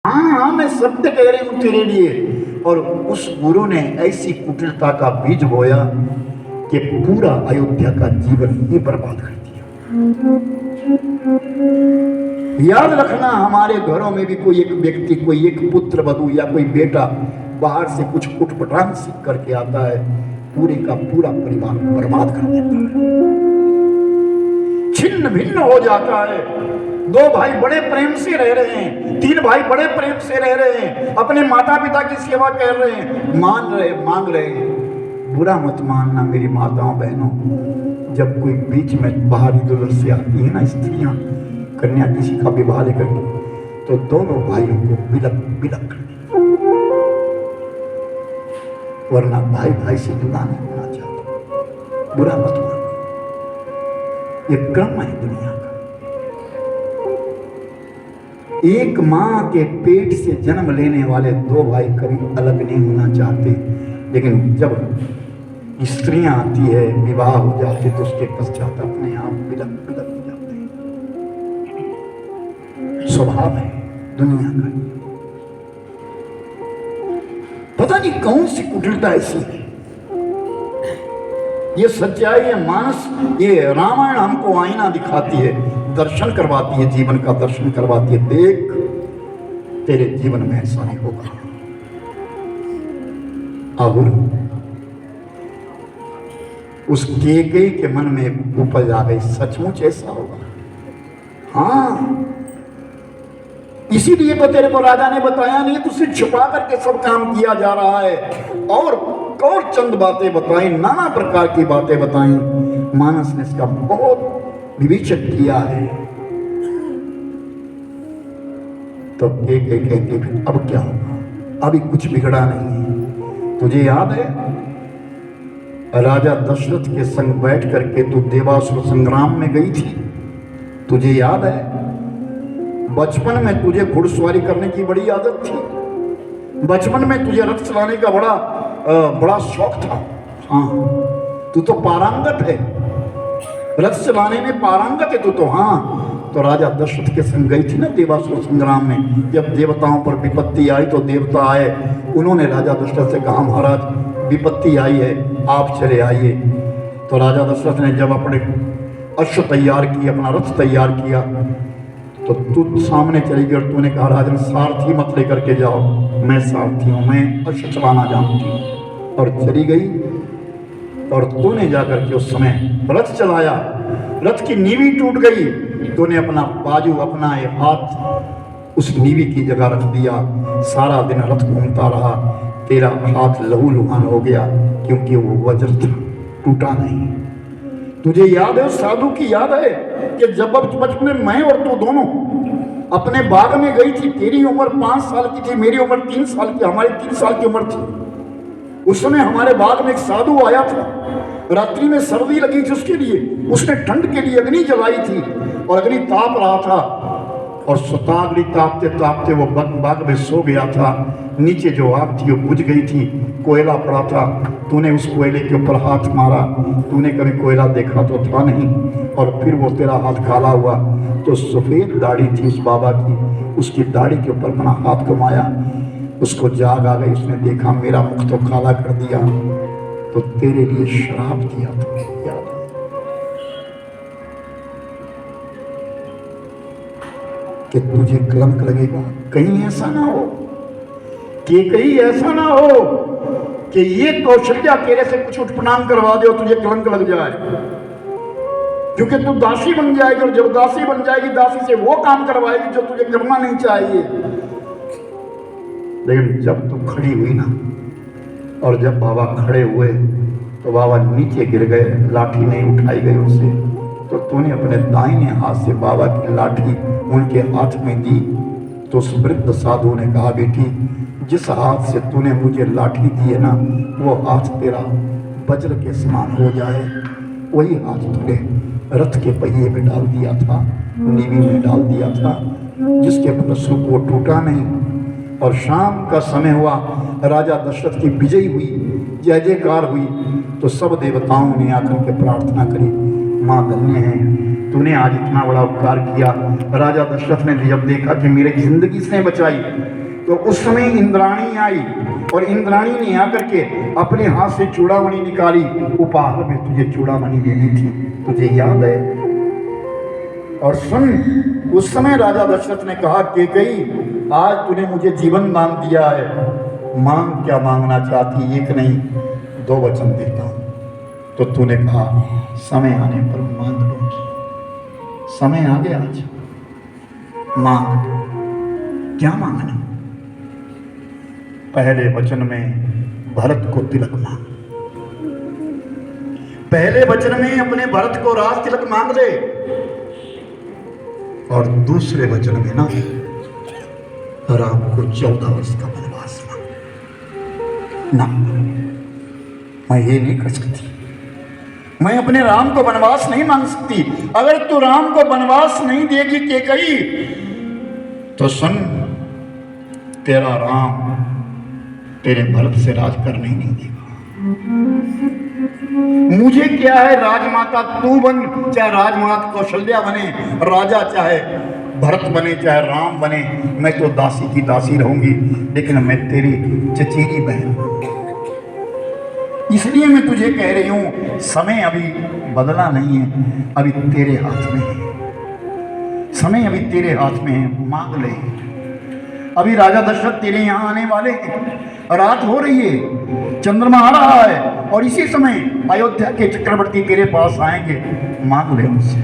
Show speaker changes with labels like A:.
A: हाँ मैं सत्य कह रही हूँ तेरे लिए। और उस गुरु ने ऐसी कुटिलता का बीज बोया कि पूरा अयोध्या का जीवन ही बर्बाद कर दिया। याद रखना, हमारे घरों में भी कोई एक व्यक्ति, कोई एक पुत्र वधू या कोई बेटा बाहर से कुछ उठपटांग सीख करके आता है, पूरे का पूरा परिवार बर्बाद कर देता है, छिन्न भिन्न हो जाता है। दो भाई बड़े प्रेम से रह रहे हैं, तीन भाई बड़े प्रेम से रह रहे हैं, अपने माता पिता की सेवा कर रहे हैं, मांग रहे हैं। बुरा मत मानना मेरी माताओं बहनों, जब कोई बीच में बाहरी दुल्हन से आती है ना स्त्रियां, कन्या किसी का विवाह लेकर के, तो दोनों भाइयों को बिलक बिलक कर देती, वरना भाई भाई से जुदा नहीं होना चाहता। बुरा मत मानो, ये क्रम है दुनिया का। एक मां के पेट से जन्म लेने वाले दो भाई कभी अलग नहीं होना चाहते, लेकिन जब स्त्रियां आती है, विवाह हो जाते, तो उसके पश्चात अपने आप बिलक बिलक हो जाते हैं। स्वभाव है दुनिया का। पता नहीं कौन सी कुटिलता ऐसी है। ये सच्चाई है, मानस, ये रामायण हमको आईना दिखाती है, दर्शन करवाती है, जीवन का दर्शन करवाती है। देख, तेरे जीवन में ऐसा नहीं होगा। और उस केकई के मन में उपज आ गई, सचमुच ऐसा होगा। हाँ, इसीलिए तो तेरे को राजा ने बताया नहीं, तुझसे छुपा करके सब काम किया जा रहा है। और चंद बातें बताई, नाना प्रकार की बातें बताई। मानस ने इसका बहुत विवेचन किया है। तो एक अब क्या होगा, अभी कुछ बिगड़ा नहीं है। तुझे याद है, राजा दशरथ के संग बैठ करके तू देवासुर संग्राम में गई थी। तुझे याद है, बचपन में तुझे घुड़सवारी करने की बड़ी आदत थी। बचपन में तुझे रथ चलाने का बड़ा शौक था। हाँ, तू तो पारंगत है, रथ चलाने में पारंगत है तू तो। हाँ, तो राजा दशरथ के संग गई थी ना देवासुर संग्राम में। जब देवताओं पर विपत्ति आई तो देवता आए, उन्होंने राजा दशरथ से कहा, महाराज विपत्ति आई है, आप चले आइए। तो राजा दशरथ ने जब अपने अश्व तैयार किए, अपना रथ तैयार किया, तो तू सामने चली गई और तूने कहा, राजन सारथी मत लेकर के जाओ, मैं सारथी हूं, मैं अश्व चलाना जानती हूं। और चली गई, और तूने जाकर के उस समय रथ चलाया, रथ की नीवी टूट गई, तूने अपना बाजू, अपना ये हाथ उस नीवी की जगह रख दिया। सारा दिन रथ घूमता रहा, तेरा हाथ लहूलुहान हो गया, क्योंकि वो वज्र था, टूटा नहीं। तुझे याद है, साधु की याद है कि जब बचपन में मैं और तू दोनों अपने बाग में गई थी, तेरी उम्र 5 साल की थी, मेरी उम्र 3 साल की, हमारी 3 साल की उम्र थी। उस समय हमारे बाग में एक साधु आया था, रात्रि में सर्दी लगी थी उसके लिए, उसने ठंड के लिए अग्नि जलाई थी, और अग्नि ताप रहा था, और सुताग्नि तापते तापते वो बाग में सो गया था। नीचे जो आग थी वो बुझ गई थी, कोयला पड़ा था, तूने उस कोयले के ऊपर हाथ मारा। तूने कभी कोयला देखा तो था नहीं, और फिर वो तेरा हाथ काला हुआ, तो सफेद दाढ़ी थी उस बाबा की, उसकी दाढ़ी के ऊपर अपना हाथ घुमाया, उसको जाग आ गई, उसने देखा मेरा मुख तो काला कर दिया, तो तेरे लिए श्राप दिया था, याद है? कि तुझे कलंक लगेगा, कहीं ऐसा ना हो कि कहीं ऐसा ना हो कि ये कौशल्या तेरे से कुछ उत्पन्नाम करवा दे और तुझे कलंक लग जाए, क्योंकि तू दासी बन जाएगी, और जब दासी बन जाएगी, दासी से वो काम करवाएगी जो तुझे करना नहीं चाहिए। लेकिन जब तू खड़ी हुई ना, और जब बाबा खड़े हुए तो बाबा नीचे गिर गए, लाठी नहीं उठाई गई उनसे, तो तूने अपने दाहिने हाथ से बाबा की लाठी उनके हाथ में दी। तो उस वृद्ध साधु ने कहा, बेटी जिस हाथ से तूने मुझे लाठी दी है ना, वो हाथ तेरा वज्र के समान हो जाए। वही हाथ तूने रथ के पहिए में डाल दिया था, नीवी में डाल दिया था, जिसके फलस्वरूप वो टूटा नहीं। और शाम का समय हुआ, राजा दशरथ की विजय हुई, जय जयकार हुई, तो सब देवताओं ने आकर के प्रार्थना करी, माँ धन्य है तूने आज इतना बड़ा उपकार किया। राजा दशरथ ने जब देखा कि मेरी जिंदगी इसने बचाई, तो उस समय इंद्राणी आई और इंद्राणी ने आकर के अपने हाथ से चूड़ामणि निकाली। उपहार में तुझे चूड़ामणि देनी थी, तुझे याद है? और सुन, उस समय राजा दशरथ ने कहा कि कई आज तूने मुझे जीवन दान दिया है, मांग क्या मांगना चाहती? एक नहीं 2 वचन देता हूं। तो तूने कहा समय आने पर मांग लूंगी। समय आ गया, आज मांग। क्या मांगना? पहले वचन में भरत को तिलक मांग। पहले वचन में अपने भरत को राज तिलक मांग ले, और दूसरे वचन में ना राम को 14 वर्ष का वनवास मांग। ना, मैं ये नहीं कर सकती। मैं अपने राम को वनवास नहीं मांग सकती। अगर तू राम को वनवास नहीं देगी कैकेयी, तो सुन, तेरा राम तेरे भरत से राज करने ही नहीं देगा। मुझे क्या है, राजमाता तू बन, चाहे राजमाता कौशल्या बने, राजा चाहे भरत बने, चाहे राम बने, मैं तो दासी की दासी रहूंगी, लेकिन मैं तेरी चचेरी बहन। इसलिए मैं तुझे कह रही हूं, समय अभी बदला नहीं है, अभी तेरे हाथ में है। समय अभी तेरे हाथ में है, मांग ले। अभी राजा दशरथ तेरे यहां आने वाले हैं, रात हो रही है, चंद्रमा आ रहा है, और इसी समय अयोध्या के चक्रवर्ती तेरे पास आएंगे। मांग ले उनसे।